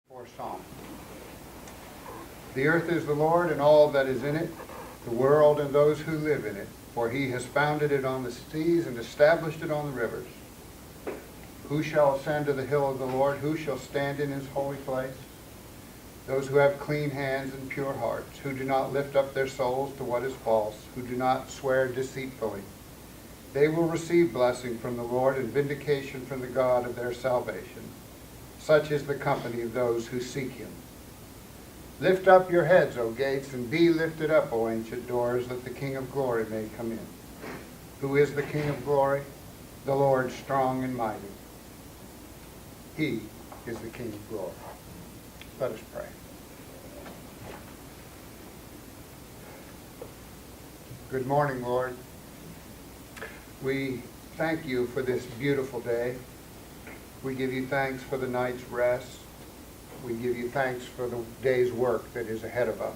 For Psalm. The earth is the Lord and all that is in it, the world and those who live in it. For he has founded it on the seas and established it on the rivers. Who shall ascend to the hill of the Lord? Who shall stand in his holy place? Those who have clean hands and pure hearts, who do not lift up their souls to what is false, who do not swear deceitfully. They will receive blessing from the Lord and vindication from the God of their salvation. Such is the company of those who seek him. Lift up your heads, O gates, and be lifted up, O ancient doors, that the King of glory may come in. Who is the King of glory? The Lord strong and mighty. He is the King of glory. Let us pray. Good morning, Lord. We thank you for this beautiful day. We give you thanks for the night's rest. We give you thanks for the day's work that is ahead of us.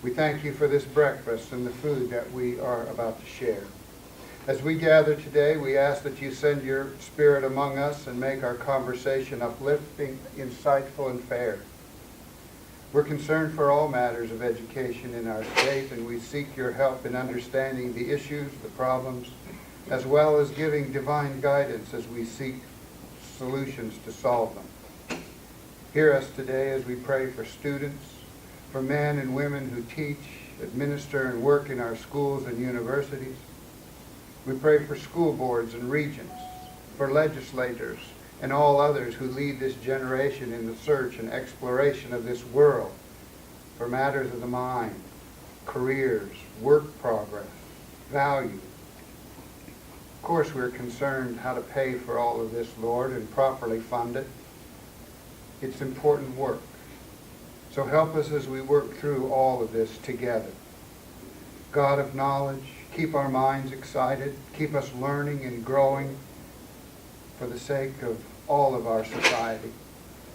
We thank you for this breakfast and the food that we are about to share. As we gather today, we ask that you send your Spirit among us and make our conversation uplifting, insightful, and fair. We're concerned for all matters of education in our state, and we seek your help in understanding the issues, the problems, as well as giving divine guidance as we seek solutions to solve them. Hear us today as we pray for students, for men and women who teach, administer, and work in our schools and universities. We pray for school boards and regents, for legislators, and all others who lead this generation in the search and exploration of this world, for matters of the mind, careers, work progress, values. Of course, we're concerned how to pay for all of this, Lord, and properly fund it. It's important work. So help us as we work through all of this together. God of knowledge, keep our minds excited, keep us learning and growing for the sake of all of our society.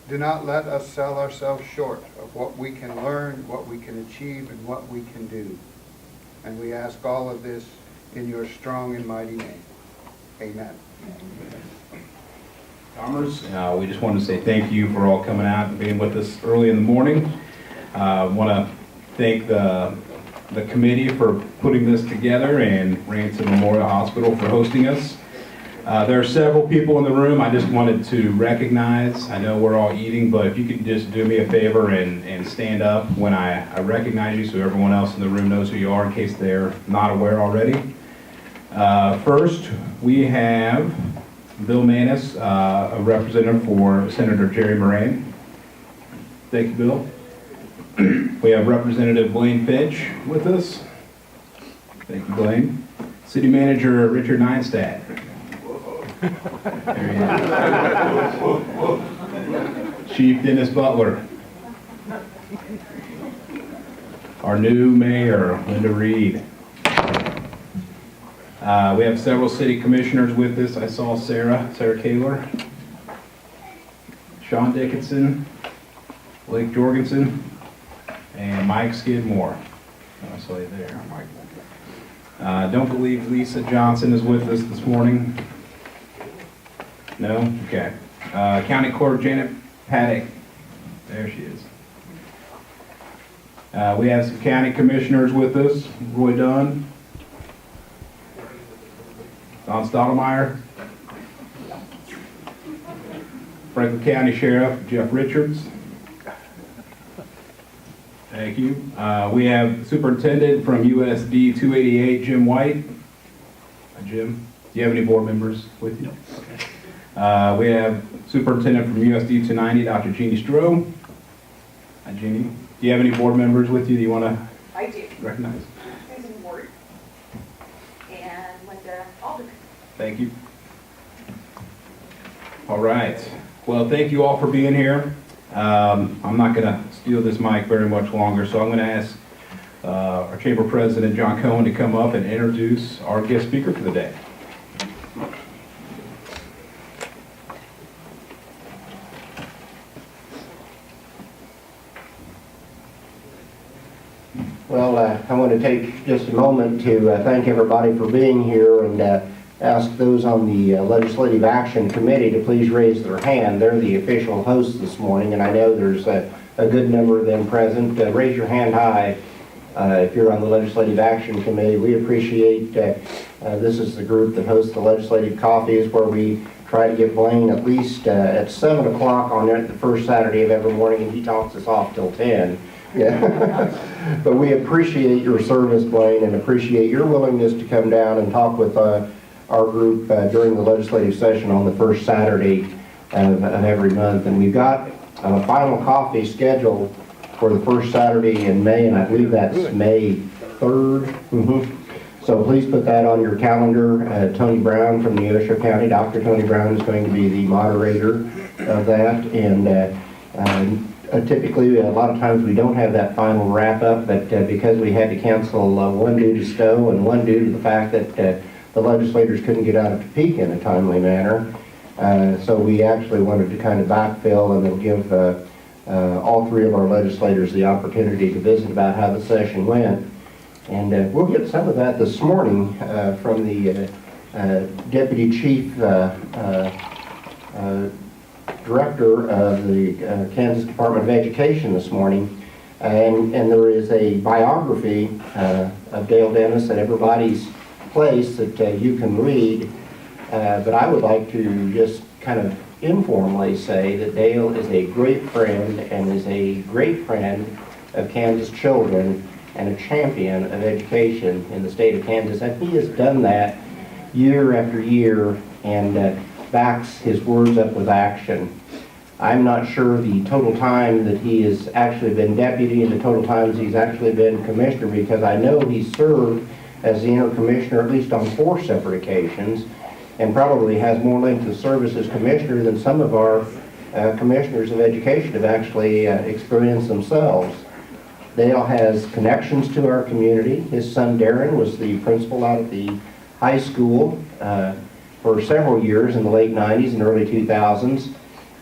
Do not let us sell ourselves short of what we can learn, what we can achieve, and what we can do. And we ask all of this in your strong and mighty name. Amen. Commerce, we just wanted to say thank you for all coming out and being with us early in the morning. I want to thank the committee for putting this together and Ransom Memorial Hospital for hosting us. There are several people in the room I just wanted to recognize. I know we're all eating, but if you could just do me a favor and stand up when I recognize you so everyone else in the room knows who you are in case they're not aware already. First, we have Bill Manis, a representative for Senator Jerry Moran. Thank you, Bill. We have Representative Blaine Finch with us. Thank you, Blaine. City Manager Richard Neinstadt. There he is. Chief Dennis Butler. Our new mayor, Linda Reed. We have several city commissioners with us. I saw Sarah Kaler, Sean Dickinson, Blake Jorgensen, and Mike Skidmore. I saw you there, Mike. Don't believe Lisa Johnson is with us this morning. No? Okay. County Clerk Janet Paddock. There she is. We have some county commissioners with us. Roy Dunn. Don Stottlemyre. Franklin County Sheriff Jeff Richards. Thank you. We have Superintendent from USD 288, Jim White. Hi, Jim. Do you have any board members with you? Okay. We have Superintendent from USD 290, Dr. Jeannie Stroh. Hi, Jeannie. Do you have any board members with you that you want to I do. recognize? Susan Ward and Linda Alderman. Thank you. All right. Well, thank you all for being here. I'm not going to steal this mic very much longer, so I'm going to ask our Chamber President, John Cohen, to come up and introduce our guest speaker for the day. Well, I want to take just a moment to thank everybody for being here and ask those on the Legislative Action Committee to please raise their hand. They're the official hosts this morning, and I know there's a good number of them present. Raise your hand high if you're on the Legislative Action Committee. We appreciate this is the group that hosts the Legislative Coffees, where we try to get Blaine at least at 7 o'clock on the first Saturday of every morning, and he talks us off till 10. Yeah. But we appreciate your service, Blaine, and appreciate your willingness to come down and talk with our group during the legislative session on the first Saturday of every month. And we've got a final coffee scheduled for the first Saturday in May, and I believe that's May 3rd. So please put that on your calendar. Tony Brown from Neosho County, Dr. Tony Brown, is going to be the moderator of that. And typically, a lot of times we don't have that final wrap-up, but because we had to cancel one due to Stowe and one due to the fact that the legislators couldn't get out of Topeka in a timely manner, so we actually wanted to kind of backfill and then give all three of our legislators the opportunity to visit about how the session went. And we'll get some of that this morning from the Deputy Chief Director of the Kansas Department of Education this morning. And there is a biography of Dale Dennis at everybody's place that you can read. But I would like to just kind of informally say that Dale is a great friend and is a great friend of Kansas children and a champion of education in the state of Kansas. And he has done that year after year and backs his words up with action. I'm not sure the total time that he has actually been deputy and the total times he's actually been commissioner, because I know he served as the inter-commissioner at least on 4 separate occasions, and probably has more length of service as commissioner than some of our commissioners of education have actually experienced themselves. Dale has connections to our community. His son Darren was the principal out at the high school for several years in the late 90s and early 2000s.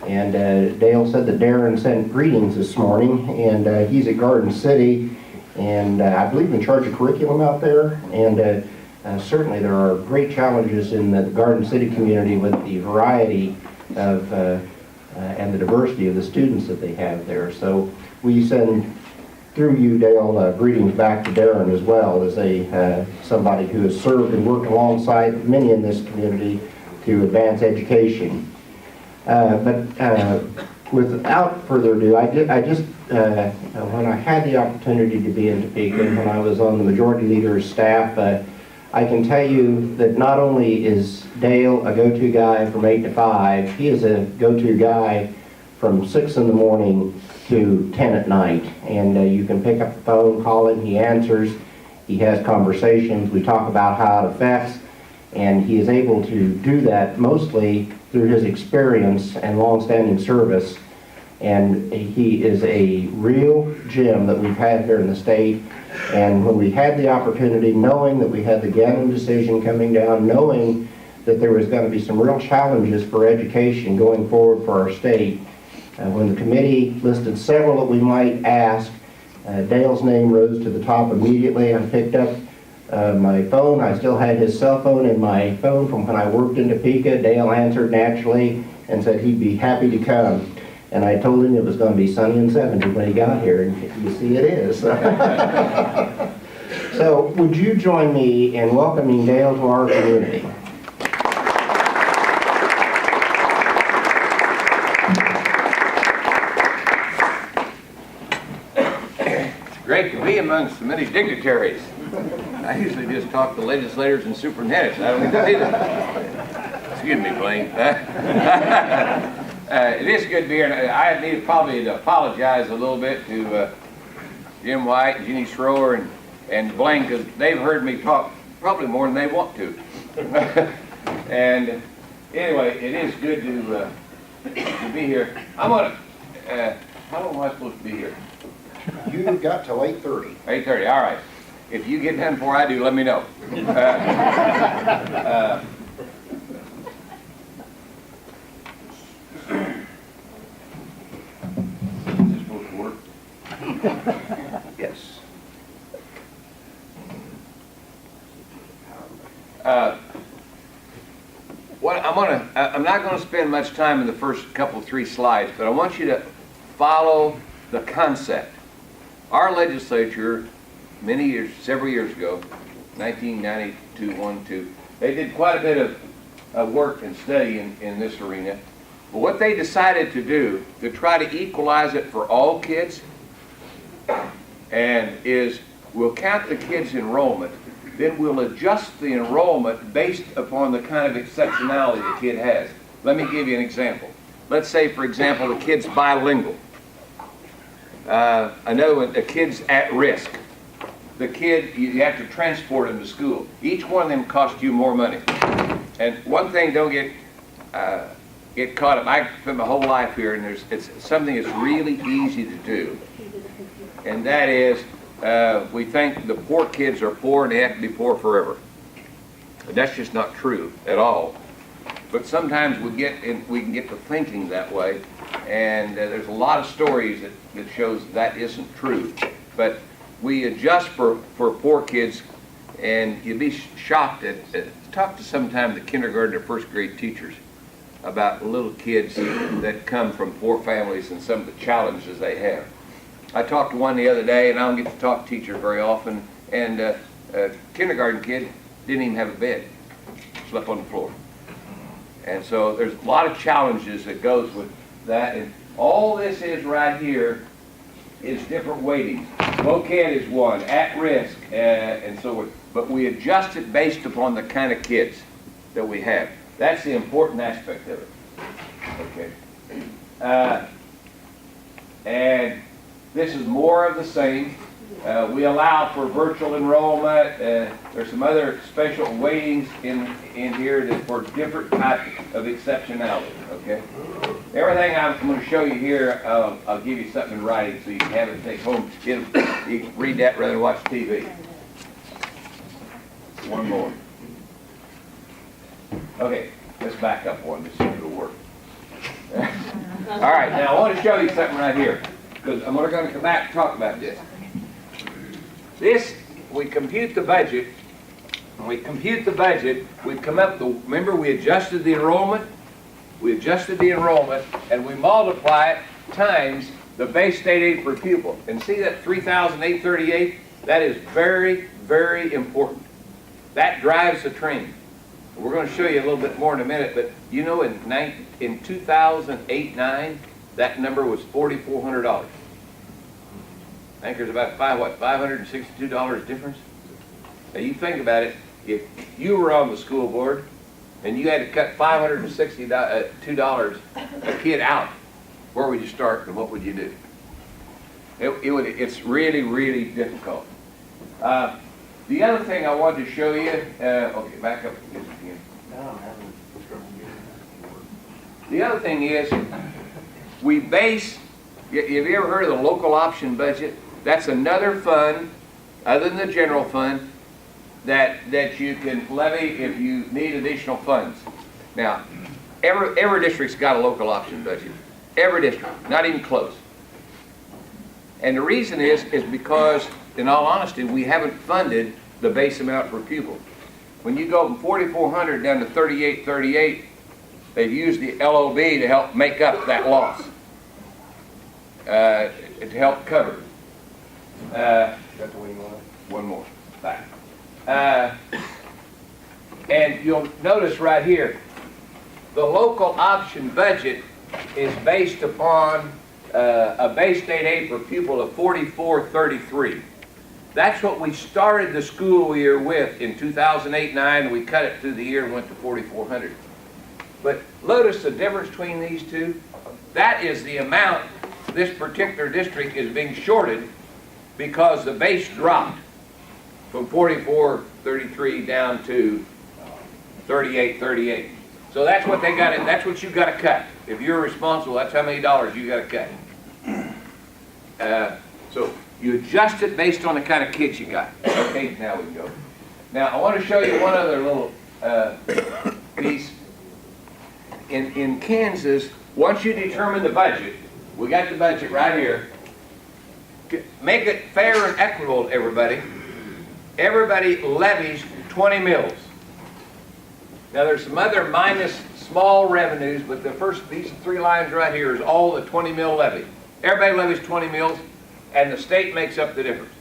And Dale said that Darren sent greetings this morning, and he's at Garden City, and I believe in charge of curriculum out there. And certainly there are great challenges in the Garden City community with the variety of and the diversity of the students that they have there. So we send through you, Dale, greetings back to Darren as well, as somebody who has served and worked alongside many in this community to advance education. But without further ado, when I had the opportunity to be in Topeka, and when I was on the majority leader's staff, I can tell you that not only is Dale a go-to guy from 8 to 5, he is a go-to guy from 6 in the morning to 10 at night. And you can pick up the phone, call him, he answers, he has conversations, we talk about how it affects, and he is able to do that mostly through his experience and long-standing service. And he is a real gem that we've had here in the state. And when we had the opportunity, knowing that we had the Gannon decision coming down, knowing that there was going to be some real challenges for education going forward for our state, when the committee listed several that we might ask, Dale's name rose to the top immediately. I picked up my phone. I still had his cell phone in my phone from when I worked in Topeka. Dale answered naturally and said he'd be happy to come. And I told him it was going to be sunny and 70 when he got here, and you see it is. So would you join me in welcoming Dale to our community? It's great to be amongst so many dignitaries. I usually just talk to legislators and superintendents. I don't get to do that. Excuse me, Blaine. It is good to be here. And I need probably to apologize a little bit to Jim White, Jeannie Schroer, and Blaine, because they've heard me talk probably more than they want to. And anyway, it is good to be here. I'm gonna. How long am I supposed to be here? You got till 8:30. 8:30. All right. If you get done before I do, let me know. Is this supposed to work? Yes. I'm not gonna spend much time in the first couple, 3 slides, but I want you to follow the concept. Our legislature, several years ago, 1992, 1, 2, they did quite a bit of work and study in this arena. But what they decided to do, to try to equalize it for all kids, and is we'll count the kids' enrollment, then we'll adjust the enrollment based upon the kind of exceptionality the kid has. Let me give you an example. Let's say, for example, the kid's bilingual. I know a kid's at risk. The kid, you have to transport him to school. Each one of them costs you more money. And one thing, don't get caught up. I spent my whole life here, and it's something that's really easy to do. And that is, we think the poor kids are poor and they have to be poor forever. But that's just not true at all. But sometimes we can get to thinking that way, and there's a lot of stories that shows that isn't true. But we adjust for poor kids, and you'd be shocked at talk to sometime the kindergarten or first grade teachers about little kids that come from poor families and some of the challenges they have. I talked to one the other day, and I don't get to talk to teachers very often, and a kindergarten kid didn't even have a bed, slept on the floor. And so there's a lot of challenges that goes with that, and all this is right here is different weightings. Low CAD is one, at risk, and so forth. But we adjust it based upon the kind of kids that we have. That's the important aspect of it. Okay. And this is more of the same. We allow for virtual enrollment. There's some other special weightings in here that for different types of exceptionality. Okay. Everything I'm going to show you here, I'll give you something in writing so you can have it to take home. You can read that rather than watch TV. One more. Okay, let's back up one to see if it'll work. All right, now I want to show you something right here, because I'm going to come back and talk about this. This, we compute the budget. When we compute the budget, we come up, remember we adjusted the enrollment? We adjusted the enrollment, and we multiply it times the base state aid per pupil. And see that 3,838? That is very, very important. That drives the train. We're going to show you a little bit more in a minute, but you know in 2008-9, that number was $4,400. I think there's about $562 difference. Now you think about it, if you were on the school board and you had to cut $562 a kid out, where would you start and what would you do? It's really, really difficult. The other thing I wanted to show you, okay, back up again. The other thing is, we base, have you ever heard of the local option budget? That's another fund, other than the general fund, that you can levy if you need additional funds. Now, every district's got a local option budget. Every district, not even close. And the reason is because, in all honesty, we haven't funded the base amount per pupil. When you go from 4,400 down to 3,838, they've used the LOB to help make up that loss, to help cover. That's the way you want it? One more. Back. And you'll notice right here, the local option budget is based upon a base state aid per pupil of 4433. That's what we started the school year with in 2008-9. We cut it through the year and went to 4,400. But notice the difference between these two. That is the amount this particular district is being shorted because the base dropped from 4433 down to 3838. So that's what they got. That's what you got to cut. If you're responsible, that's how many dollars you got to cut. So you adjust it based on the kind of kids you got. Okay, now we can go. Now I want to show you one other little piece. In Kansas, once you determine the budget, we got the budget right here. Make it fair and equitable to everybody. Everybody levies 20 mills. Now, there's some other minus small revenues, but these 3 lines right here is all the 20 mil levy. Everybody levies 20 mils, and the state makes up the difference.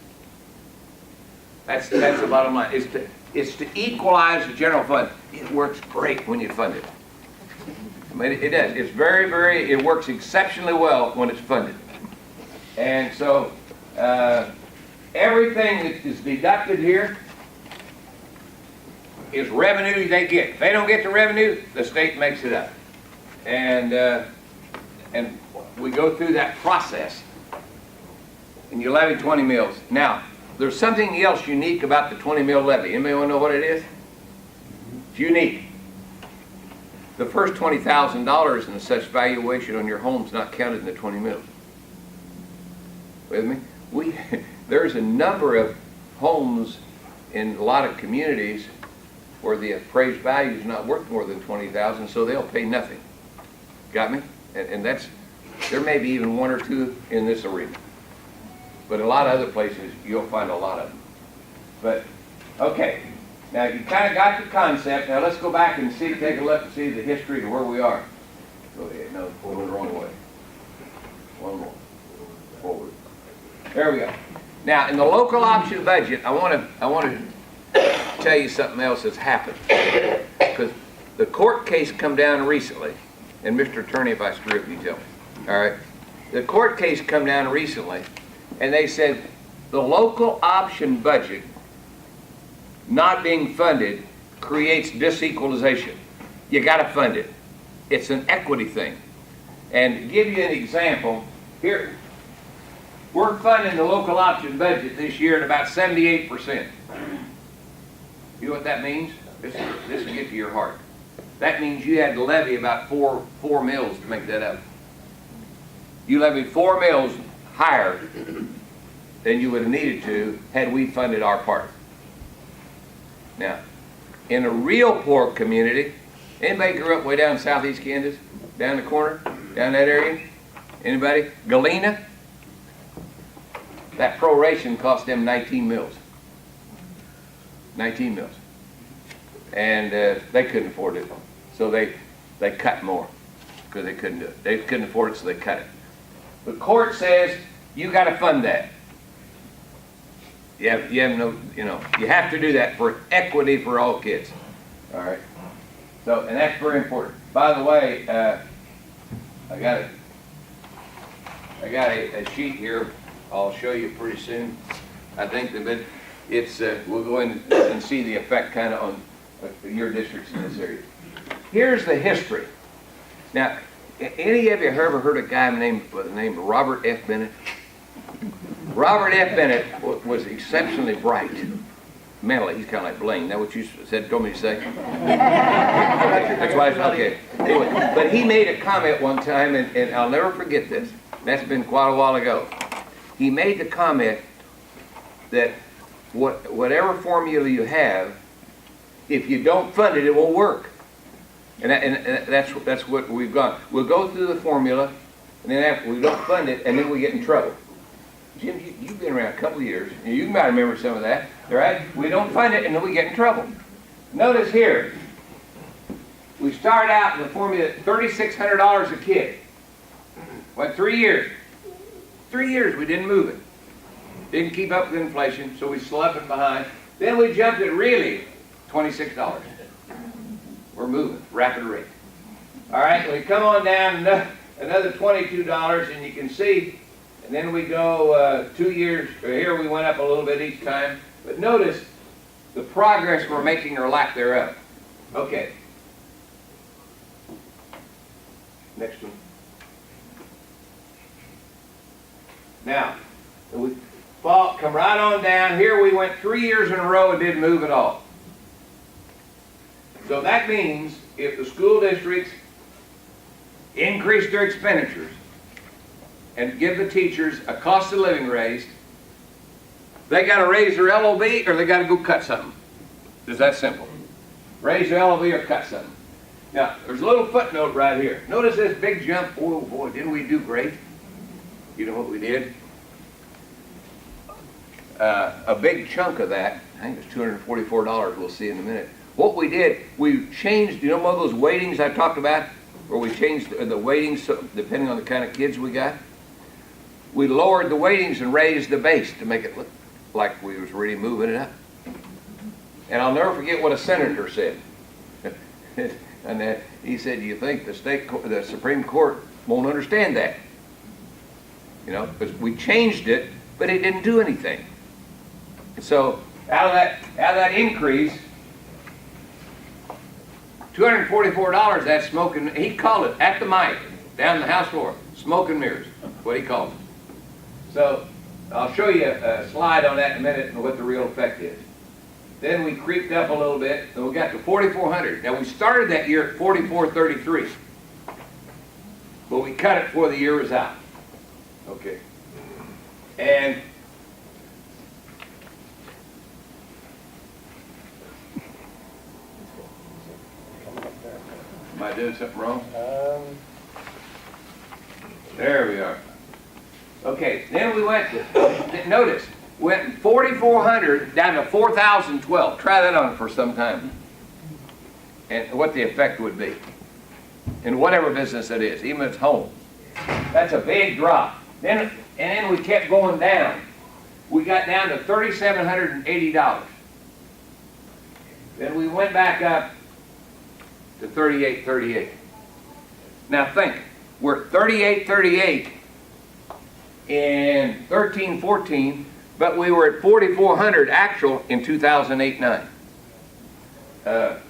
That's the bottom line. It's to equalize the general fund. It works great when you fund it. I mean, it does. It's it works exceptionally well when it's funded. And so, everything that is deducted here is revenue they get. If they don't get the revenue, the state makes it up. And we go through that process. And you levy 20 mils. Now, there's something else unique about the 20 mil levy. Anybody want to know what it is? It's unique. The first $20,000 in such valuation on your home is not counted in the 20 mils. With me? There's a number of homes in a lot of communities where the appraised value is not worth more than $20,000, so they'll pay nothing. Got me? And there may be even 1 or 2 in this arena. But a lot of other places, you'll find a lot of them. But, okay. Now, you kind of got the concept. Now, let's go back and take a look and see the history of where we are. Go ahead. No, going the wrong way. One more. Forward. There we go. Now, in the local option budget, I want to tell you something else that's happened. Because the court case come down recently, and Mr. Attorney, if I screw up, you tell me. All right? The court case come down recently, and they said the local option budget not being funded creates disequalization. You got to fund it. It's an equity thing. And to give you an example, here, we're funding the local option budget this year at about 78%. You know what that means? This will get to your heart. That means you had to levy about four mills to make that up. You levied 4 mills higher than you would have needed to had we funded our part. Now, in a real poor community, anybody grew up way down in southeast Kansas? Down the corner? Down that area? Anybody? Galena? That proration cost them 19 mills. 19 mills. And they couldn't afford it. So they cut more because they couldn't do it. They couldn't afford it, so they cut it. The court says you got to fund that. You have to do that for equity for all kids. All right. So, and that's very important. By the way, I got a sheet here. I'll show you pretty soon. I think that it's we'll go in and see the effect kind of on your districts in this area. Here's the history. Now, any of you ever heard a guy named Robert F. Bennett? Robert F. Bennett was exceptionally bright. Mentally, he's kind of like Blaine. Is that what you told me to say? That's why okay. Anyway, but he made a comment one time, and I'll never forget this. That's been quite a while ago. He made the comment that whatever formula you have, if you don't fund it, it won't work. And that's what we've gone. We'll go through the formula, and then after we don't fund it, and then we get in trouble. Jim, you've been around a couple of years. You might remember some of that. All right? We don't fund it, and then we get in trouble. Notice here, we start out in the formula at $3,600 a kid. Went 3 years. 3 years we didn't move it. Didn't keep up with inflation, so we slept behind. Then we jumped it really $26. We're moving, rapid rate. All right, we come on down another $22, and you can see, and then we go 2 years, here we went up a little bit each time, but notice the progress we're making or lack thereof. Okay. Next one. Now, we come right on down. Here we went 3 years in a row and didn't move at all. So that means if the school districts increase their expenditures and give the teachers a cost of living raise, they got to raise their LOB or they got to go cut something. It's that simple. Raise their LOB or cut something. Now, there's a little footnote right here. Notice this big jump. Oh boy, didn't we do great? You know what we did? A big chunk of that, I think it's $244, we'll see in a minute, What we did, we changed, you know those weightings I talked about? Where we changed the weightings depending on the kind of kids we got? We lowered the weightings and raised the base to make it look like we was really moving it up. And I'll never forget what a senator said. And he said, "You think the Supreme Court won't understand that?" You know, because we changed it, but it didn't do anything. And so out of that increase, $244, that's smoking, he called it at the mic, down the House floor, smoke and mirrors, what he called it. So I'll show you a slide on that in a minute and what the real effect is. Then we creeped up a little bit, and we got to 4,400. Now we started that year at 4,433, but we cut it before the year was out. Okay. And am I doing something wrong? There we are. Okay, then we went to, notice, went from 4,400 down to 4,012. Try that on for some time. And what the effect would be in whatever business it is, even if it's home. That's a big drop. And then we kept going down. We got down to $3,780. Then we went back up to 3838. Now think, we're at 3838 in 13-14, but we were at 4,400 actual in 2008-9. The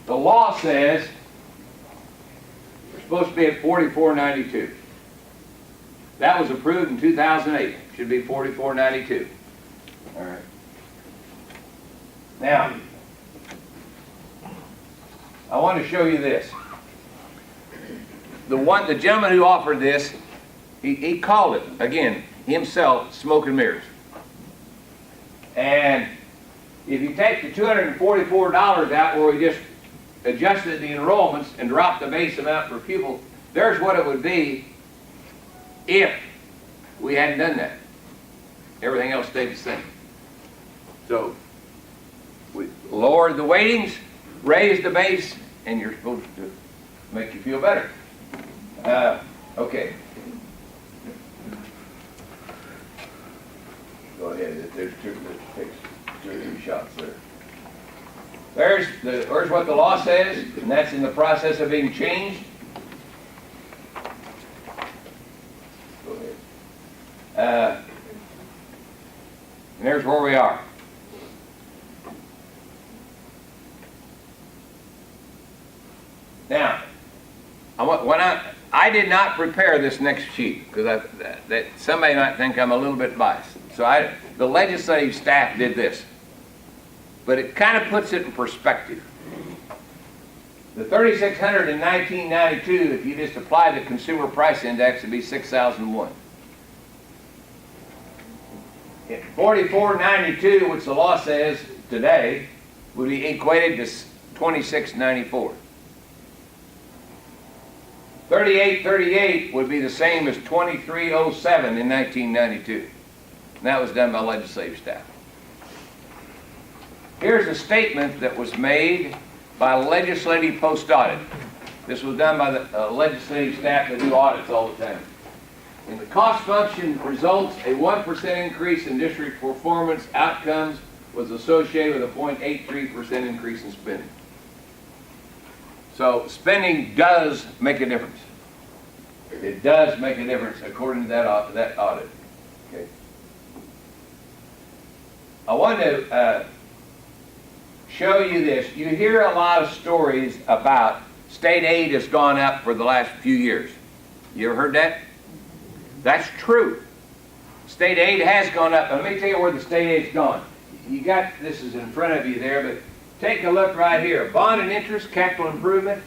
law says we're supposed to be at 4492. That was approved in 2008. Should be 4492. All right. Now, I want to show you this. The gentleman who offered this, he called it, again, himself, smoke and mirrors. And if you take the $244 out where we just adjusted the enrollments and dropped the base amount per pupil, there's what it would be if we hadn't done that. Everything else stayed the same. So we lowered the weightings, raised the base, and you're supposed to make you feel better. Okay. Go ahead. There's two shots there. There's what the law says, and that's in the process of being changed. Go ahead. And there's where we are. Now, I did not prepare this next sheet because that somebody might think I'm a little bit biased. So the legislative staff did this, but it kind of puts it in perspective. The 3,600 in 1992, if you just apply the consumer price index, it'd be 6,001. At 4492, which the law says today, would be equated to 2694. 3838 would be the same as 2307 in 1992. And that was done by legislative staff. Here's a statement that was made by legislative post-audit. This was done by the legislative staff that do audits all the time. In the cost function results, a 1% increase in district performance outcomes was associated with a 0.83% increase in spending. So spending does make a difference. It does make a difference according to that audit. Okay. I want to show you this. You hear a lot of stories about state aid has gone up for the last few years. You ever heard that? That's true. State aid has gone up. Let me tell you where the state aid's gone. You got, this is in front of you there, but take a look right here. Bond and interest, capital improvement,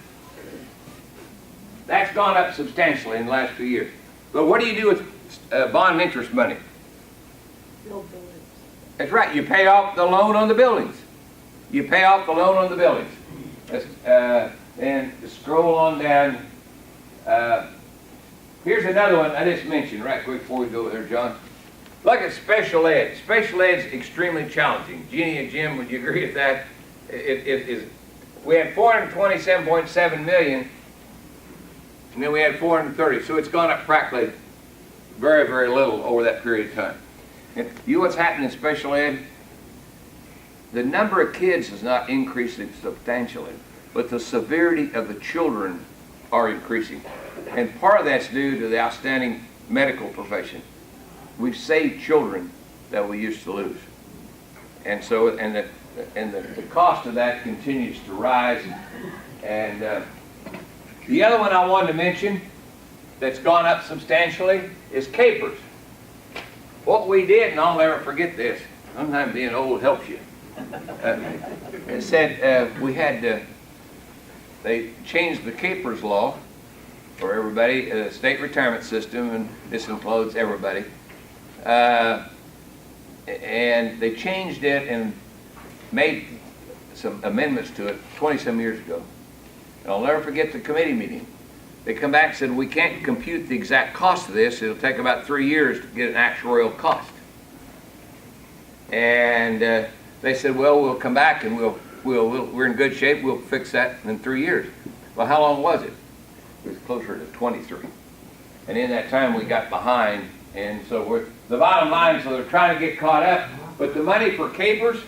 that's gone up substantially in the last few years. But what do you do with bond and interest money? Build buildings. That's right. You pay off the loan on the buildings. You pay off the loan on the buildings. And scroll on down. Here's another one I just mentioned right quick before we go there, John. Look at special ed. Special ed's extremely challenging. Jeannie and Jim, would you agree with that? It is. We had 427.7 million, and then we had 430. So it's gone up practically very, very little over that period of time. And you know what's happening in special ed? The number of kids is not increasing substantially, but the severity of the children are increasing. And part of that's due to the outstanding medical profession. We've saved children that we used to lose. And so, the cost of that continues to rise. And the other one I wanted to mention that's gone up substantially is capers. What we did, and I'll never forget this, sometimes being old helps you. It said we had, they changed the capers law for everybody, the state retirement system, and this includes everybody. And they changed it and made some amendments to it 20-some years ago. And I'll never forget the committee meeting. They come back and said, we can't compute the exact cost of this. It'll take about 3 years to get an actuarial cost. And they said, well, we'll come back and we're in good shape. We'll fix that in 3 years. Well, how long was it? It was closer to 23. And in that time, we got behind. And so the bottom line, so they're trying to get caught up. But the money for capers,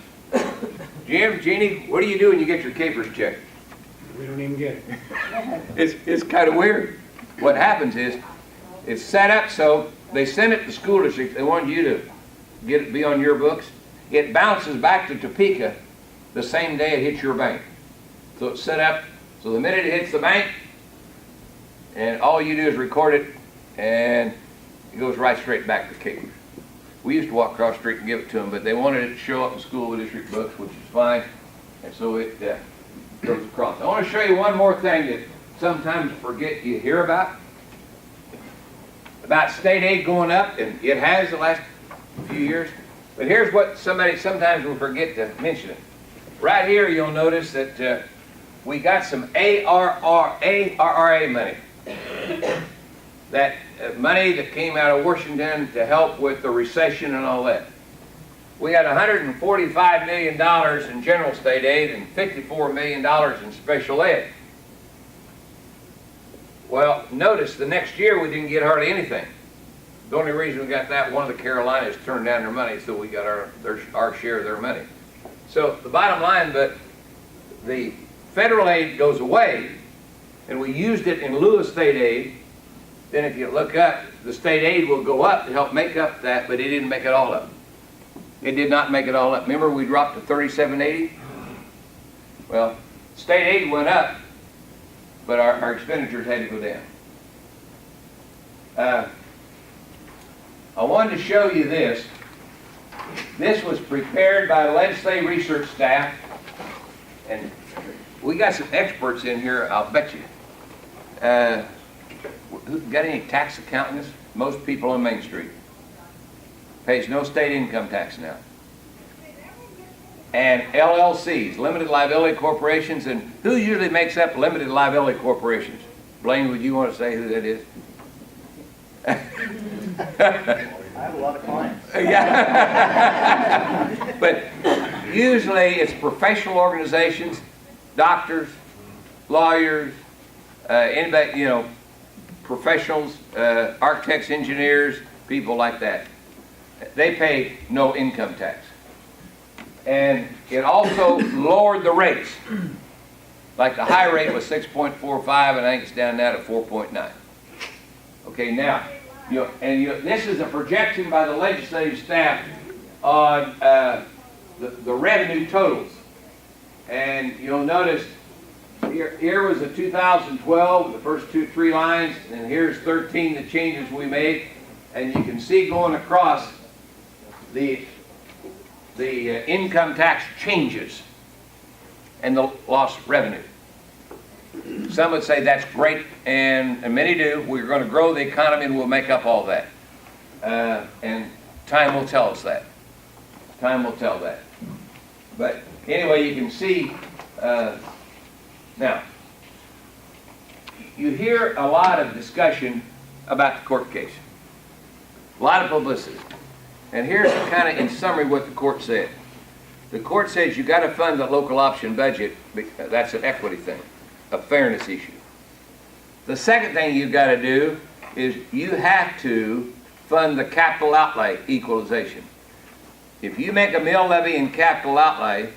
Jim, Jeannie, what do you do when you get your capers checked? We don't even get it. It's kind of weird. What happens is, it's set up so they send it to school districts. They want you to be on your books. It bounces back to Topeka the same day it hits your bank. So it's set up so the minute it hits the bank, and all you do is record it, and it goes right straight back to capers. We used to walk across the street and give it to them, but they wanted it to show up in school district books, which is fine, and so it goes across. I want to show you one more thing that sometimes forget you hear about state aid going up, and it has the last few years. But here's what somebody sometimes will forget to mention it. Right here, you'll notice that we got some ARRA money. That money that came out of Washington to help with the recession and all that. We had $145 million in general state aid and $54 million in special ed. Well, notice the next year we didn't get hardly anything. The only reason we got that, one of the Carolinas turned down their money, so we got our share of their money. So the bottom line, but the federal aid goes away, and we used it in lieu of state aid. Then if you look up, the state aid will go up to help make up that, but it didn't make it all up. It did not make it all up. Remember we dropped to 3780? Well, state aid went up, but our expenditures had to go down. I wanted to show you this. This was prepared by the legislative research staff, and we got some experts in here, I'll bet you. Got any tax accountants? Most people on Main Street. Pays no state income tax now. And LLCs, limited liability corporations, and who usually makes up limited liability corporations? Blaine, would you want to say who that is? I have a lot of clients. Yeah. But usually it's professional organizations, doctors, lawyers, anybody, professionals, architects, engineers, people like that. They pay no income tax. And it also lowered the rates. Like the high rate was 6.45, and I think it's down now to 4.9. Okay, now, this is a projection by the legislative staff on the revenue totals. And you'll notice here was the 2012, the first 3 lines, and here's 13, the changes we made. And you can see going across the income tax changes and the lost revenue. Some would say that's great, and many do. We're going to grow the economy and we'll make up all that. And time will tell us that. Time will tell that. But anyway, you can see, now, you hear a lot of discussion about the court case. A lot of publicity. And here's kind of in summary what the court said. The court says you got to fund the local option budget. That's an equity thing, a fairness issue. The second thing you've got to do is you have to fund the capital outlay equalization. If you make a mill levy in capital outlay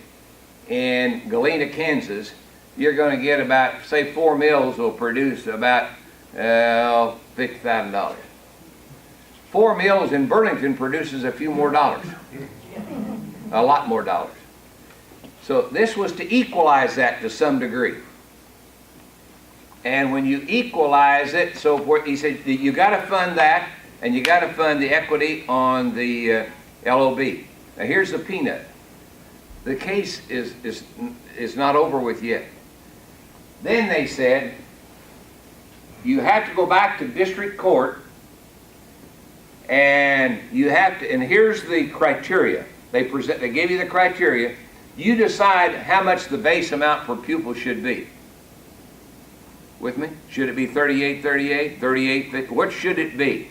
in Galena, Kansas, you're going to get about, say, 4 mills will produce about $50,000. 4 mills in Burlington produces a few more dollars, a lot more dollars. So this was to equalize that to some degree. And when you equalize it, so forth, he said you got to fund that, and you got to fund the equity on the LOB. Now here's the peanut. The case is not over with yet. Then they said you have to go back to district court, and you have to. And here's the criteria. They gave you the criteria. You decide how much the base amount per pupil should be. With me? Should it be 38, 50? What should it be?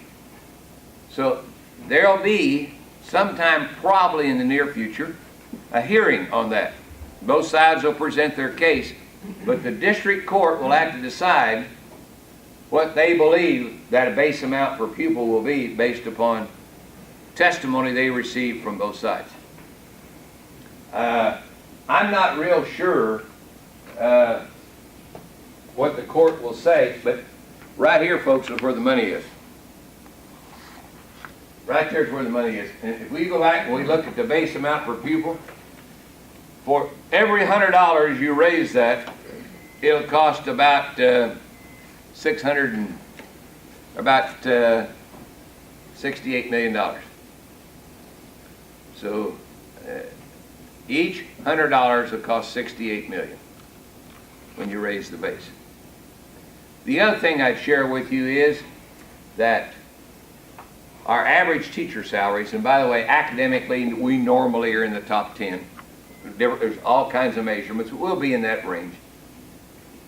So there'll be sometime probably in the near future a hearing on that. Both sides will present their case, but the district court will have to decide what they believe that a base amount per pupil will be based upon testimony they received from both sides. I'm not real sure what the court will say, but right here, folks, is where the money is. Right there's where the money is. And if we go back and we look at the base amount per pupil, for every $100 you raise that, it'll cost about $68 million. So each $100 will cost $68 million when you raise the base. The other thing I'd share with you is that our average teacher salaries, and by the way, academically, we normally are in the top 10. There's all kinds of measurements. We'll be in that range.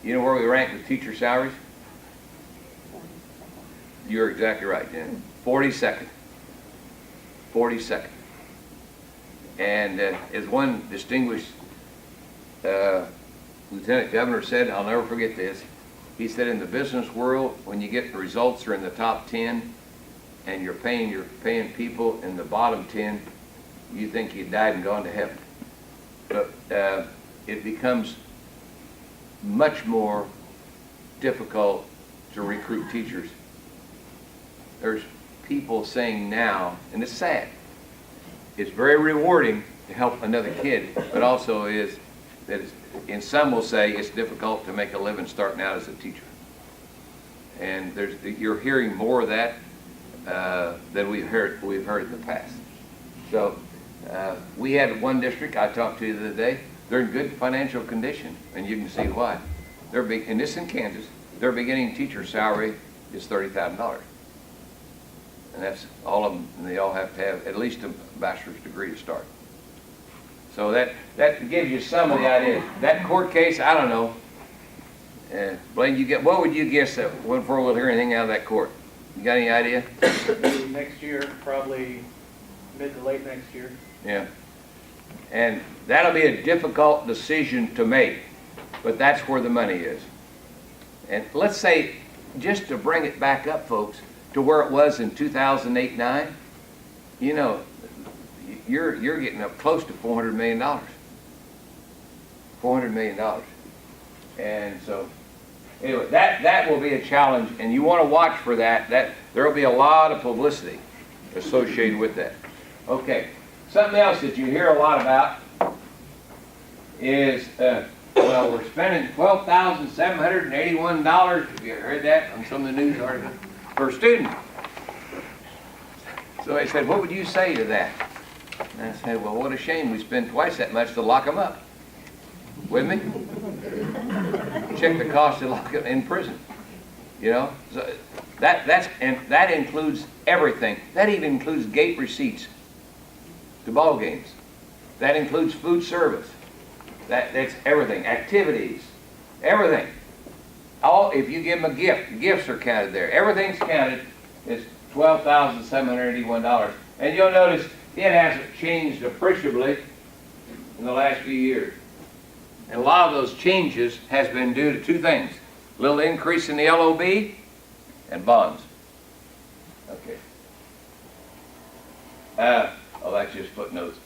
You know where we rank with teacher salaries? You're exactly right, Jen. 42nd. 42nd. And as one distinguished lieutenant governor said, I'll never forget this, he said, in the business world, when you get the results are in the top 10 and you're paying people in the bottom 10, you think you died and gone to heaven. But it becomes much more difficult to recruit teachers. There's people saying now, and it's sad, it's very rewarding to help another kid, but also is that and some will say it's difficult to make a living starting out as a teacher. And you're hearing more of that than we've heard in the past. So we had one district I talked to the other day. They're in good financial condition, and you can see why. And this in Kansas, their beginning teacher salary is $30,000. And that's all of them, and they all have to have at least a bachelor's degree to start. So that gives you some of the idea. That court case, I don't know. Blaine, what would you guess before we'll hear anything out of that court? You got any idea? Next year, probably mid to late next year. Yeah. And that'll be a difficult decision to make, but that's where the money is. And let's say, just to bring it back up, folks, to where it was in 2008-9, you know, you're getting up close to $400 million. $400 million. And so, anyway, that will be a challenge, and you want to watch for that. There will be a lot of publicity associated with that. Okay, something else that you hear a lot about is, well, we're spending $12,781. Have you heard that on some of the news articles? Per student. So I said, what would you say to that? And I said, well, what a shame we spend twice that much to lock them up. With me? Check the cost to lock them in prison. You know? So that includes everything. That even includes gate receipts to ball games. That includes food service. That's everything. Activities. Everything. If you give them a gift, gifts are counted there. Everything's counted. It's $12,781. And you'll notice it hasn't changed appreciably in the last few years. And a lot of those changes has been due to two things. A little increase in the LOB and bonds. Okay. Oh, that's just footnotes.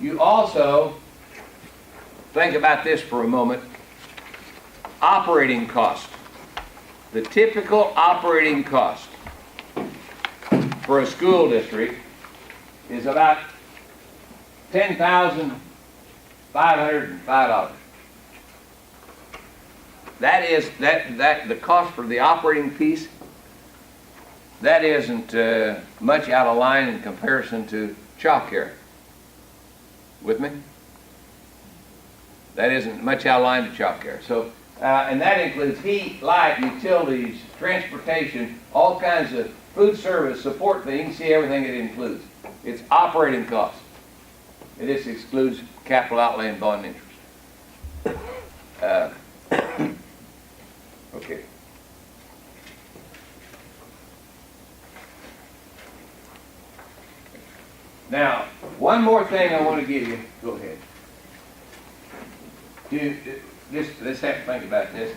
You also think about this for a moment. Operating cost. The typical operating cost for a school district is about $10,505. That is the cost for the operating piece. That isn't much out of line in comparison to child care. With me? That isn't much out of line to child care. So, and that includes heat, light, utilities, transportation, all kinds of food service, support things. You can see everything it includes. It's operating costs. And this excludes capital outlay and bond interest. Okay. Now, one more thing I want to give you. Go ahead. Let's have to think about this.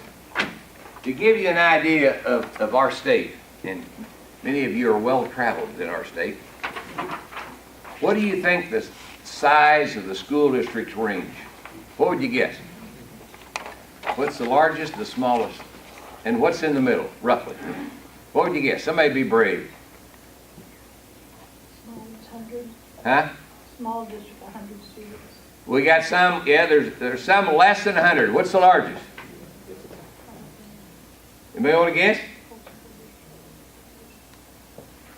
To give you an idea of our state, and many of you are well traveled in our state, what do you think the size of the school districts range? What would you guess? What's the largest, the smallest, and what's in the middle, roughly? What would you guess? Somebody be brave. Small is 100. Huh? Small district, 100 students. We got some, yeah, there's some less than 100. What's the largest? Anybody want to guess?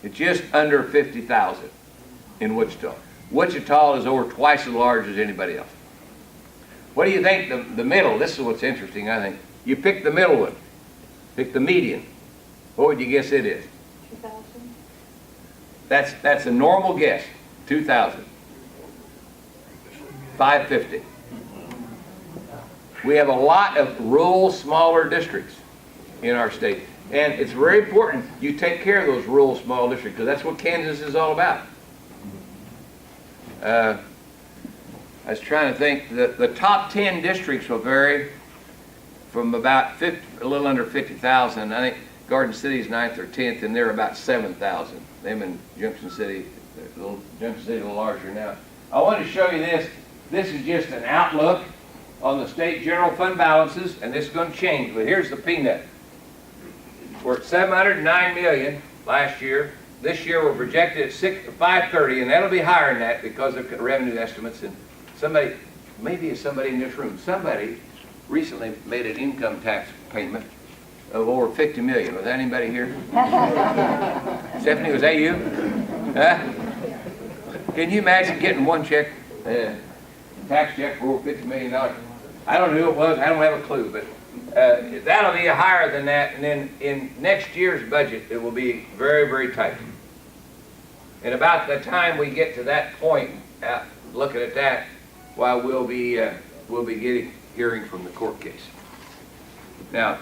It's just under 50,000 in Wichita. Wichita is over twice as large as anybody else. What do you think the middle, this is what's interesting, I think. You pick the middle one, pick the median. What would you guess it is? 2,000. That's a normal guess, 2,000. 550. We have a lot of rural, smaller districts in our state. And it's very important you take care of those rural, small districts, because that's what Kansas is all about. I was trying to think, the top 10 districts will vary from about a little under 50,000. I think Garden City is 9th or 10th, and they're about 7,000. Them in Junction City, Junction City a little larger now. I want to show you this. This is just an outlook on the state general fund balances, and this is going to change, but here's the peanut. We're at $709 million last year. This year we're projected at $530, and that'll be higher than that because of revenue estimates. And somebody, maybe it's somebody in this room, somebody recently made an income tax payment of over $50 million. Was that anybody here? Stephanie, was that you? Huh? Can you imagine getting one check? Tax check for over $50 million. I don't know who it was. I don't have a clue, but that'll be higher than that. And then in next year's budget, it will be very, very tight. And about the time we get to that point, looking at that, well, we'll be hearing from the court case. Now,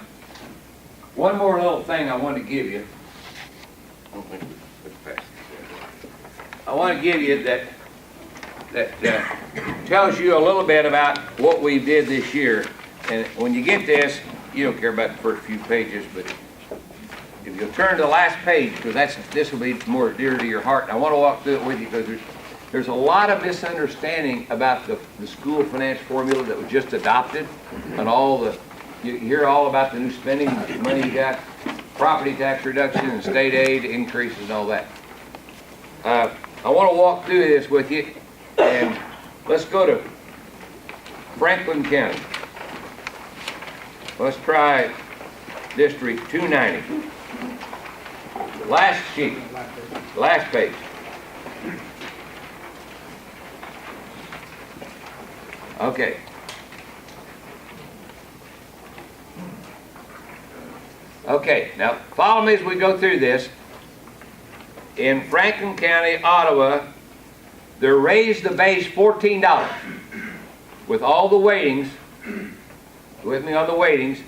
one more little thing I want to give you. I want to give you that tells you a little bit about what we did this year. And when you get this, you don't care about the first few pages, but if you'll turn to the last page, because this will be more dear to your heart. And I want to walk through it with you because there's a lot of misunderstanding about the school finance formula that was just adopted, and you hear all about the new spending money you got, property tax reduction and state aid increases and all that. I want to walk through this with you. And let's go to Franklin County. Let's try District 290. Last sheet, last page. Okay. Okay, now follow me as we go through this. In Franklin County, Ottawa, they raised the base $14 with all the weightings. With me on the weightings.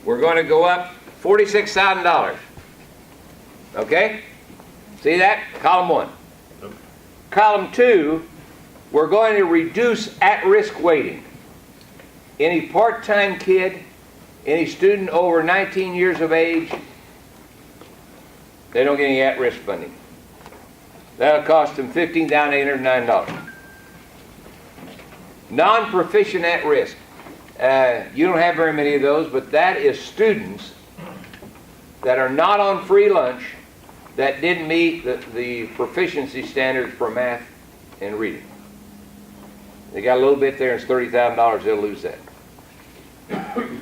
We're going to go up $46,000. Okay? See that? Column 1. Column 2, we're going to reduce at-risk weighting. Any part-time kid, any student over 19 years of age, they don't get any at-risk funding. That'll cost them $15,809. Non-proficient at risk. You don't have very many of those, but that is students that are not on free lunch that didn't meet the proficiency standards for math and reading. They got a little bit there, it's $30,000, they'll lose that.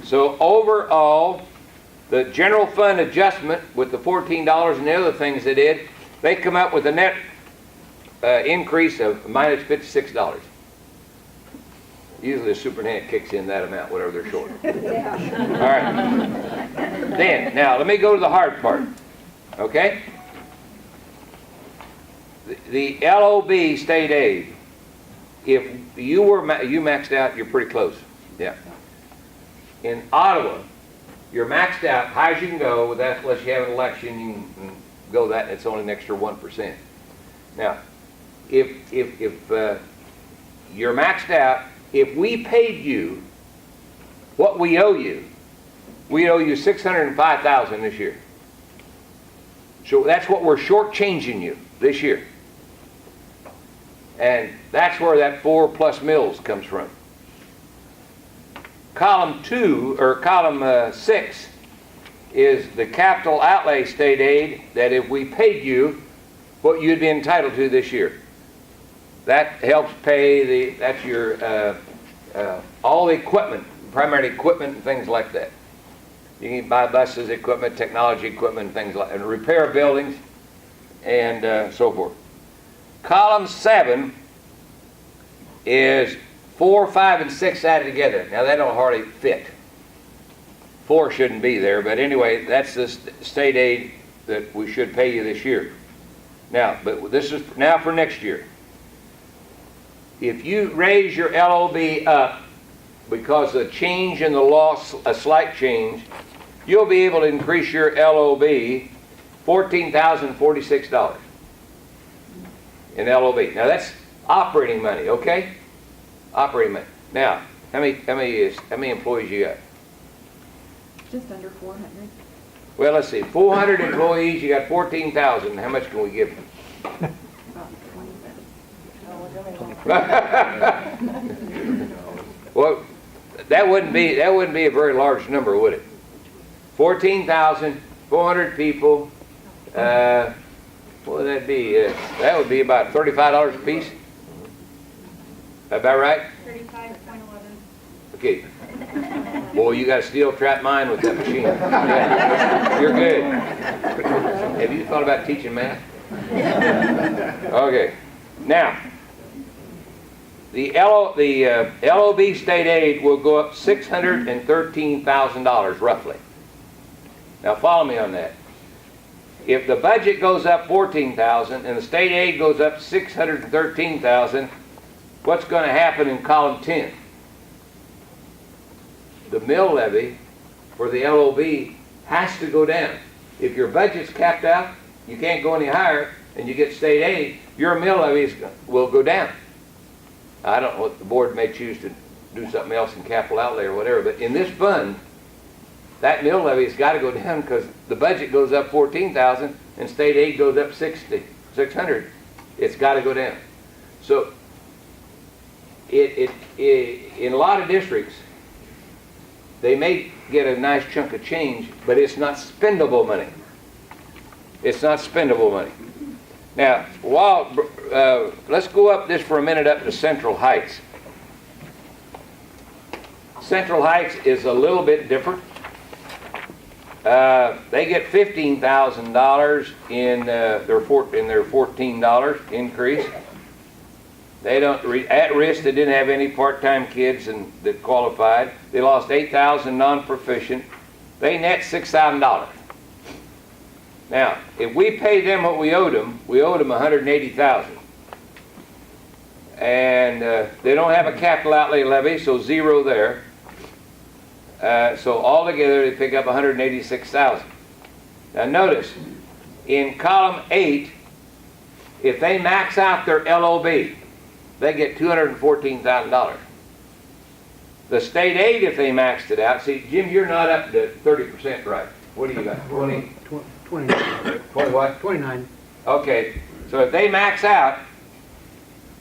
So overall, the general fund adjustment with the $14 and the other things they did, they come up with a net increase of minus $56. Usually the superintendent kicks in that amount, whatever they're short. All right. Then, now let me go to the hard part. Okay? The LOB state aid, if you maxed out, you're pretty close. Yeah. In Ottawa, you're maxed out, high as you can go, with that, unless you have an election, you can go that, and it's only an extra 1%. Now, if you're maxed out, if we paid you what we owe you $605,000 this year. So that's what we're shortchanging you this year. And that's where that 4+ mills comes from. Column 2, or column 6, is the capital outlay state aid, that if we paid you what you'd be entitled to this year. That helps pay that's your, all the equipment, primary equipment and things like that. You can buy buses, equipment, technology equipment, things like that, and repair buildings, and so forth. Column 7 is 4, 5, and 6 added together. Now that don't hardly fit. 4 shouldn't be there, but anyway, that's the state aid that we should pay you this year. Now, but this is now for next year. If you raise your LOB up because of a change in the law, a slight change, you'll be able to increase your LOB $14,046 in LOB. Now that's operating money, okay? Operating money. Now, how many employees you got? Just under 400. Well, let's see. 400 employees. You got 14,000. How much can we give them? About 20. Well, that wouldn't be a very large number, would it? 14,000, 400 people. What would that be? That would be about $35 a piece. About right? 35.11. Okay. Boy, you got a steel trap mind with that machine. Yeah. You're good. Have you thought about teaching math? Okay. Now, the LOB state aid will go up $613,000 roughly. Now follow me on that. If the budget goes up $14,000 and the state aid goes up $613,000, what's going to happen in column 10? The mill levy for the LOB has to go down. If your budget's capped out, you can't go any higher, and you get state aid, your mill levies will go down. I don't know what the board may choose to do something else in capital outlay or whatever, but in this fund, that mill levy's got to go down because the budget goes up $14,000 and state aid goes up $600. It's got to go down. So in a lot of districts, they may get a nice chunk of change, but it's not spendable money. It's not spendable money. Now, let's go up this for a minute up to Central Heights. Central Heights is a little bit different. They get $15,000 in their $14 increase. They don't at risk. They didn't have any part-time kids that qualified. They lost 8,000 non-proficient. They net $6,000. Now, if we paid them what we owed them $180,000. And they don't have a capital outlay levy, so zero there. So altogether, they pick up 186,000. Now notice, in column 8, if they max out their LOB, they get $214,000. The state aid, if they maxed it out, see, Jim, you're not up to 30% right. What do you got? 20 29. what? 29. Okay, so if they max out,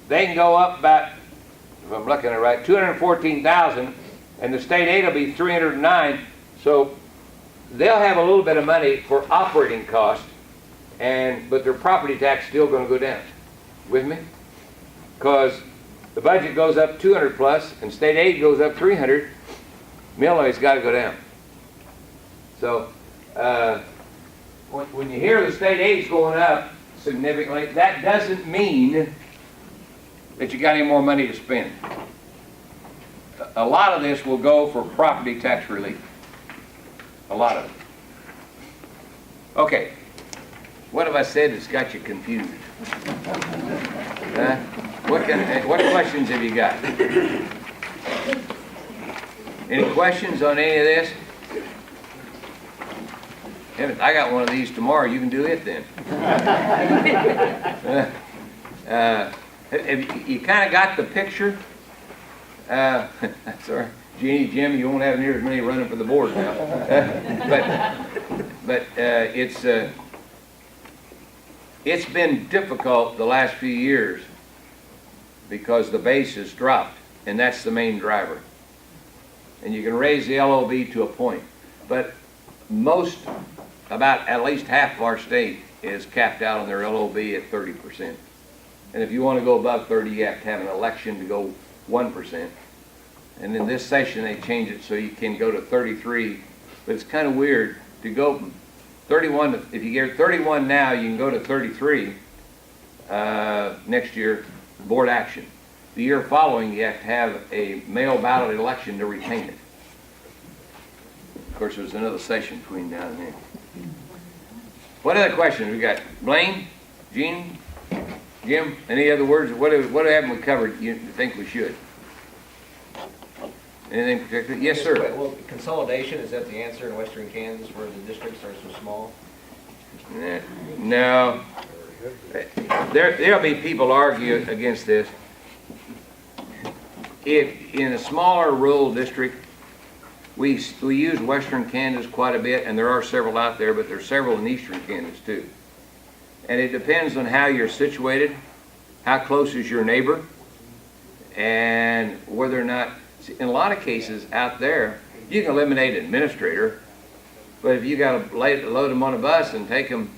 they can go up about, if I'm looking at it right, 214,000, and the state aid will be 309. So they'll have a little bit of money for operating costs, but their property tax is still going to go down. With me? Because the budget goes up 200 plus, and state aid goes up 300. Mill rate's got to go down. So when you hear the state aid's going up significantly, that doesn't mean that you got any more money to spend. A lot of this will go for property tax relief. A lot of it. Okay. What have I said that's got you confused? What questions have you got? Any questions on any of this? I got one of these tomorrow. You can do it then. Have you kind of got the picture? Sorry, Jeannie, Jim, you won't have near as many running for the board now. But it's been difficult the last few years because the base has dropped, and that's the main driver. And you can raise the LOB to a point, but about at least half of our state is capped out on their LOB at 30%. And if you want to go above 30, you have to have an election to go 1%. And in this session, they changed it so you can go to 33. But it's kind of weird to go from 31 if you get 31 now, you can go to 33 next year, board action. The year following, you have to have a mail ballot election to retain it. Of course, there's another session between now and then. What other questions we got? Blaine, Gene, Jim, any other words? What haven't we covered you think we should? Anything particular? Yes, sir. Well, consolidation, is that the answer in western Kansas where the districts are so small? No. There'll be people argue against this. If in a smaller rural district, we use western Kansas quite a bit, and there are several out there, but there's several in eastern Kansas too. And it depends on how you're situated, how close is your neighbor, and whether or not, in a lot of cases out there, you can eliminate an administrator, but if you got to load them on a bus and take them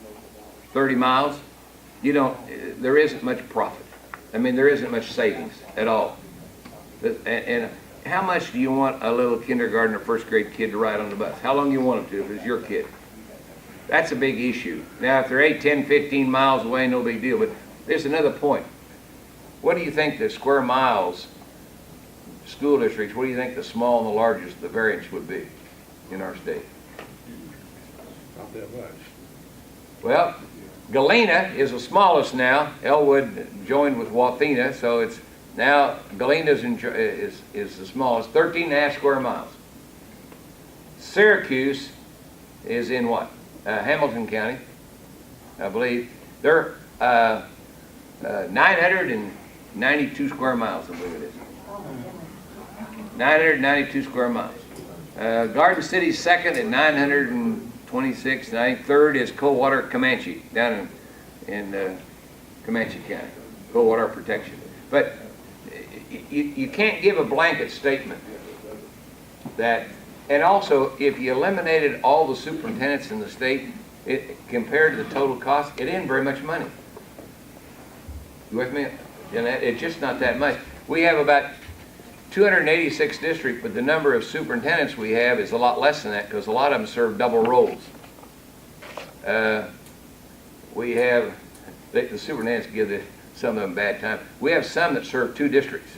30 miles, there isn't much profit. I mean, there isn't much savings at all. And how much do you want a little kindergarten or first grade kid to ride on the bus? How long do you want them to if it's your kid? That's a big issue. Now, if they're 8, 10, 15 miles away, no big deal. But there's another point. What do you think the square miles, school districts, what do you think the small and the largest, the variance would be in our state? Not that much. Well, Galena is the smallest now. Elwood joined with Wathena, so it's now Galena is the smallest, 13.5 square miles. Syracuse is in what? Hamilton County, I believe. They're 992 square miles, I believe it is. 992 square miles. Garden City's second at 926. And I think third is Coldwater, Comanche, down in Comanche County. Coldwater Protection. But you can't give a blanket statement that. And also, if you eliminated all the superintendents in the state, compared to the total cost, it isn't very much money. You with me? And it's just not that much. We have about 286 districts, but the number of superintendents we have is a lot less than that because a lot of them serve double roles. We have, the superintendents give some of them bad time. We have some that serve 2 districts.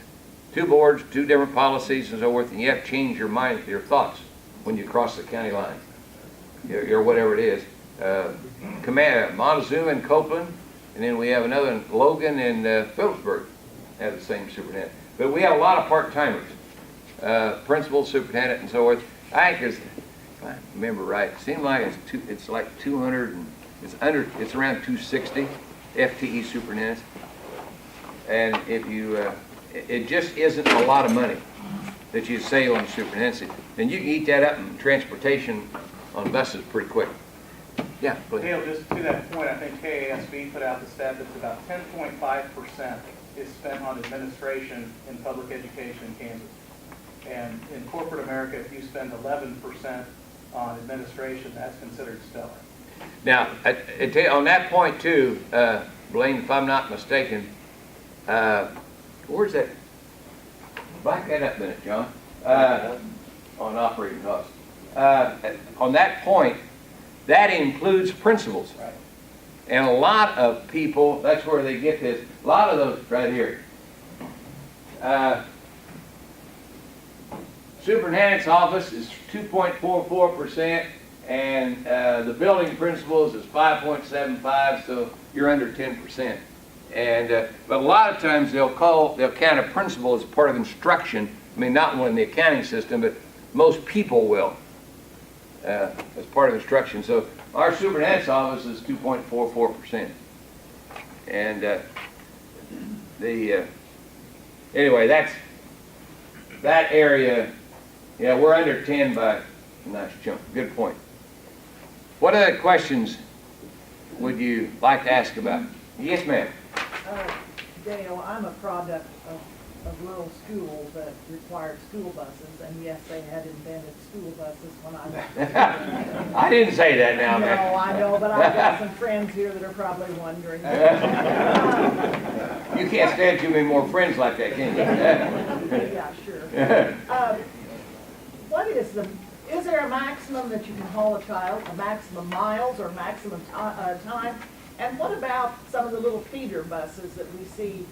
2 boards, 2 different policies and so forth, and you have to change your mind, your thoughts when you cross the county line, or whatever it is. Montezuma and Copeland, and then we have another in Logan and Phillipsburg have the same superintendent. But we have a lot of part-timers, principal, superintendent, and so forth. I think if I remember right, it seemed like it's like 200, and it's around 260 FTE superintendents. And if you, it just isn't a lot of money that you save on the superintendency. And you can eat that up in transportation on buses pretty quick. Yeah, please. Dale, just to that point, I think KASB put out the stat that's about 10.5% is spent on administration in public education in Kansas. And in corporate America, if you spend 11% on administration, that's considered stellar. Now, I tell you, on that point too, Blaine, if I'm not mistaken, where's that? Back that up a minute, John. On operating costs. On that point, that includes principals. Right. And a lot of people, that's where they get this, a lot of those right here. Superintendent's office is 2.44%, and the building principals is 5.75, so you're under 10%. And but a lot of times they'll count a principal as part of instruction. I mean, not in the accounting system, but most people will as part of instruction. So our superintendent's office is 2.44%. And anyway, that's that area. Yeah, we're under 10 by a nice chunk. Good point. What other questions would you like to ask about? Yes, ma'am. Dale, I'm a product of rural schools that required school buses, and yes, they had invented school buses when I was. I didn't say that now, No, man. I know, but I've got some friends here that are probably wondering. You can't stand too many more friends like that, can you? Yeah, sure. What is there a maximum that you can haul a child, a maximum miles or maximum time? And what about some of the little feeder buses that we see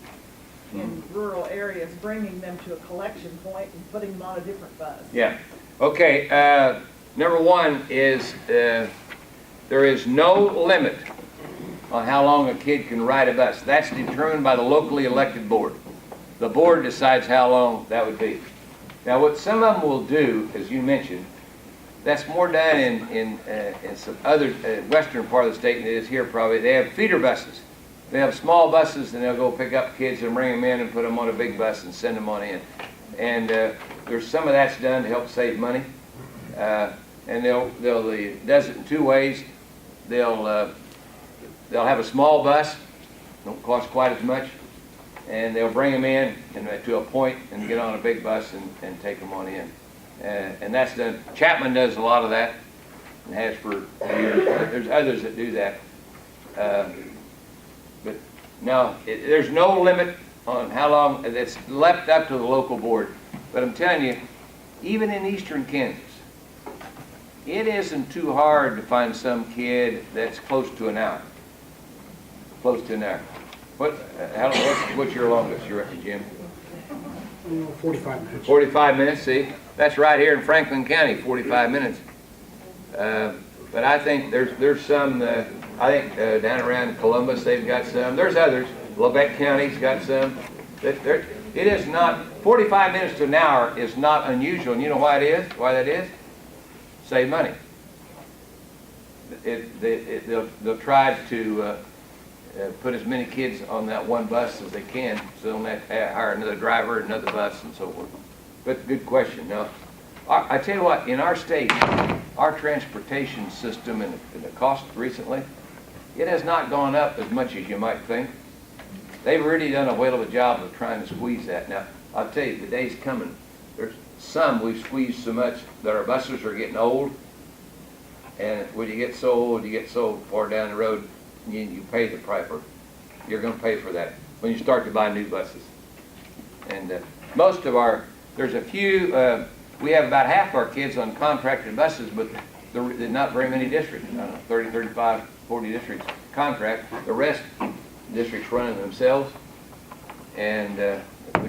in rural areas, bringing them to a collection point and putting them on a different bus? Yeah. Okay. Number one is there is no limit on how long a kid can ride a bus. That's determined by the locally elected board. The board decides how long that would be. Now, what some of them will do, as you mentioned, that's more done in some other western part of the state than it is here probably. They have feeder buses. They have small buses, and they'll go pick up kids and bring them in and put them on a big bus and send them on in. And there's some of that's done to help save money. And it does it in two ways. They'll have a small bus, don't cost quite as much, and they'll bring them in and to a point and get on a big bus and take them on in. And that's done. Chapman does a lot of that and has for years. There's others that do that. But no, there's no limit on how long. It's left up to the local board. But I'm telling you, even in eastern Kansas, it isn't too hard to find some kid that's close to an hour. Close to an hour. What's your longest, Jim? 45 minutes. 45 minutes, see? That's right here in Franklin County, 45 minutes. But I think there's some, I think down around Columbus they've got some. There's others. Lebec County's got some. It is not, 45 minutes to an hour is not unusual. And you know why it is? Why that is? Save money. They'll try to put as many kids on that one bus as they can, so they don't have to hire another driver, another bus, and so forth. But good question. Now, I tell you what, in our state, our transportation system and the cost recently, it has not gone up as much as you might think. They've really done a whale of a job of trying to squeeze that. Now, I'll tell you, the day's coming. There's some we've squeezed so much that our buses are getting old, and when you get so old, you get so far down the road, you pay the piper. You're going to pay for that when you start to buy new buses. And most of there's a few, we have about half our kids on contracted buses, but there's not very many districts. I don't know, 30, 35, 40 districts contract. The rest districts running themselves. And the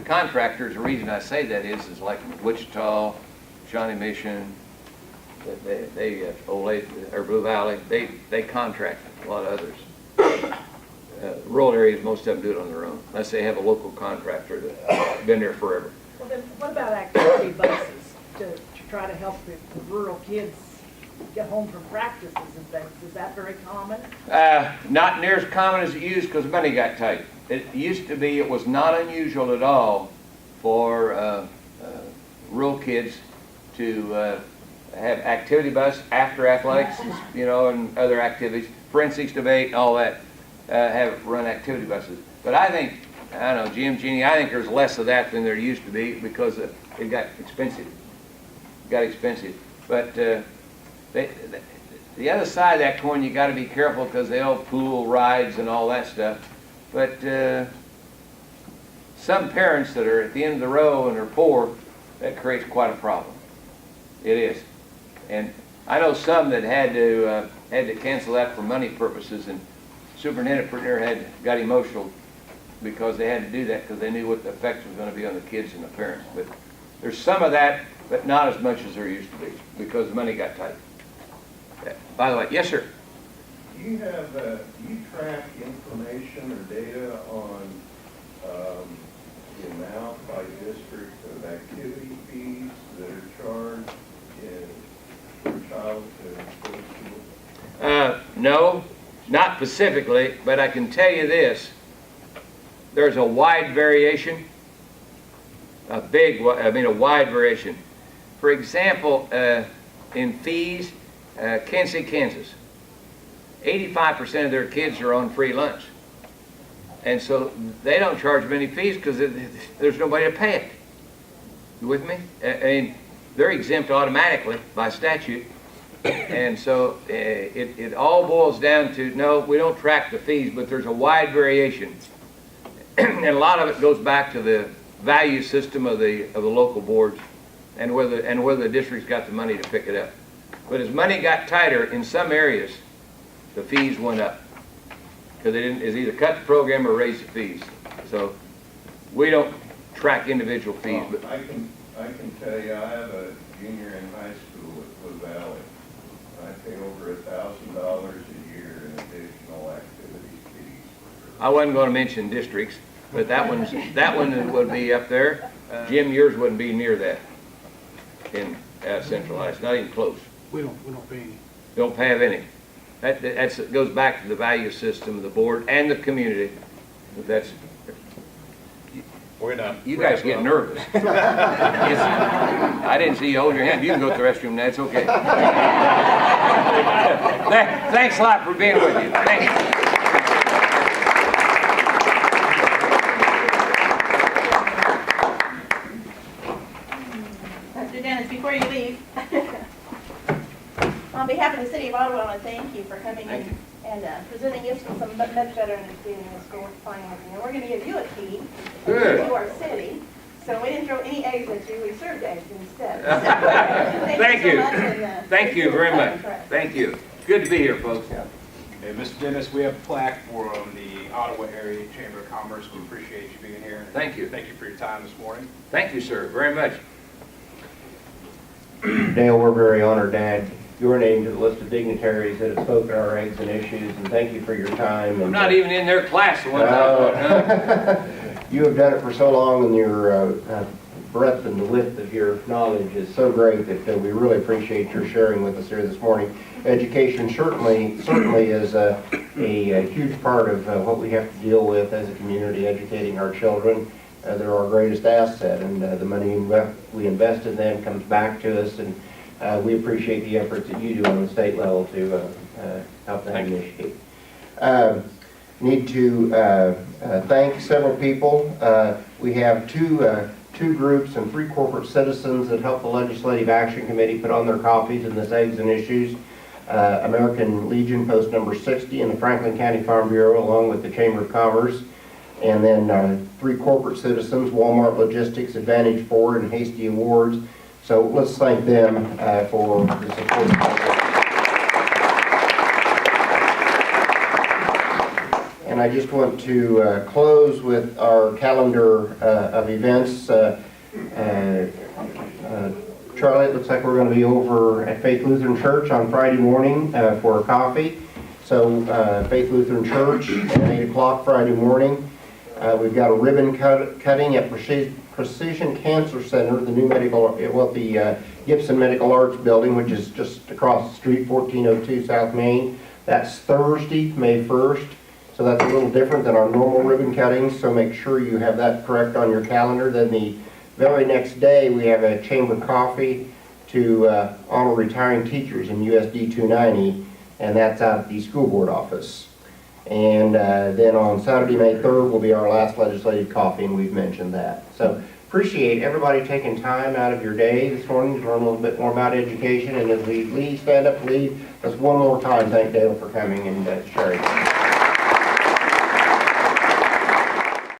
contractors, the reason I say that is like Wichita, Shawnee Mission, or Blue Valley, they contract a lot of others. Rural areas, most of them do it on their own, unless they have a local contractor that's been there forever. Well, then what about activity buses to try to help the rural kids get home from practices and things. Is that very common? Not near as common as it used because money got tight. It used to be, it was not unusual at all for rural kids to have activity bus after athletics, you know, and other activities, forensics debate, all that, have run activity buses. But I think, I don't know, Jim, Jeannie, I think there's less of that than there used to be because it got expensive. But the other side of that coin, you got to be careful because they'll pool rides and all that stuff. But some parents that are at the end of the row and are poor, that creates quite a problem. It is. And I know some that had to cancel that for money purposes, and Superintendent Pertner got emotional because they had to do that because they knew what the effect was going to be on the kids and the parents. But there's some of that, but not as much as there used to be because the money got tight. By the way, yes, sir. Do you have, do you track information or data on the amount by district of activity fees that are charged for a child to go to school? No, not specifically, but I can tell you this. There's a wide variation, a wide variation. For example, in fees, Kansas City, Kansas, 85% of their kids are on free lunch. And so they don't charge many fees because there's nobody to pay it. You with me? I mean, they're exempt automatically by statute. And so it all boils down to, no, we don't track the fees, but there's a wide variation. And a lot of it goes back to the value system of the local boards and whether the district's got the money to pick it up. But as money got tighter in some areas, the fees went up because they didn't either cut the program or raise the fees. So we don't track individual fees. But I can tell you, I have a junior in high school at Blue Valley. I pay over $1,000 a year in additional activity fees. I wasn't going to mention districts, but that one would be up there. Jim, yours wouldn't be near that in centralized, not even close. We don't pay any. Don't have any. That goes back to the value system of the board and the community. That's. We're done. You guys get nervous. I didn't see you hold your hand. You can go to the restroom. That's okay. Thanks a lot for being with you. Thank you. Dr. Dennis, before you leave, on behalf of the City of Ottawa, I want to thank you for coming in and presenting us with some much better understanding of school financing. And we're going to give you a key to our city. So we didn't throw any eggs at you, we served eggs instead. So, thank you. So much, and, Thank you very much. Thank you. Good to be here, folks. Hey, Mr. Dennis, we have a plaque from the Ottawa Area Chamber of Commerce. We appreciate you being here. Thank you. Thank you for your time this morning. Thank you, sir, very much. Dale, we're very honored to add your name to the list of dignitaries that have spoken our eggs and issues, and thank you for your time. I'm not even in their class the one time. You have done it for so long, and your breadth and the width of your knowledge is so great that we really appreciate your sharing with us here this morning. Education certainly is a huge part of what we have to deal with as a community, educating our children. They're our greatest asset, and the money we invest in them comes back to us, and we appreciate the efforts that you do on the state level to help that initiate. Need to thank several people. We have two groups and 3 corporate citizens that helped the Legislative Action Committee put on their copies in this Eggs and Issues. American Legion, post number 60, and the Franklin County Farm Bureau, along with the Chamber of Commerce. And then 3 corporate citizens, Walmart Logistics, Advantage Ford, and Hasty Awards. So let's thank them for the support. And I just want to close with our calendar of events. Charlie, it looks like we're going to be over at Faith Lutheran Church on Friday morning for a coffee. So Faith Lutheran Church at 8 o'clock Friday morning. We've got a ribbon cutting at Precision Cancer Center, the new medical, well, the Gibson Medical Arts Building, which is just across the street, 1402 South Main. That's Thursday, May 1st. So that's a little different than our normal ribbon cuttings, so make sure you have that correct on your calendar. Then the very next day, we have a chamber coffee to honor retiring teachers in USD 290, and that's out at the school board office. And then on Saturday, May 3rd, will be our last legislative coffee, and we've mentioned that. So appreciate everybody taking time out of your day this morning to learn a little bit more about education. And as we leave, stand up, leave, let's one more time thank Dale for coming and sharing.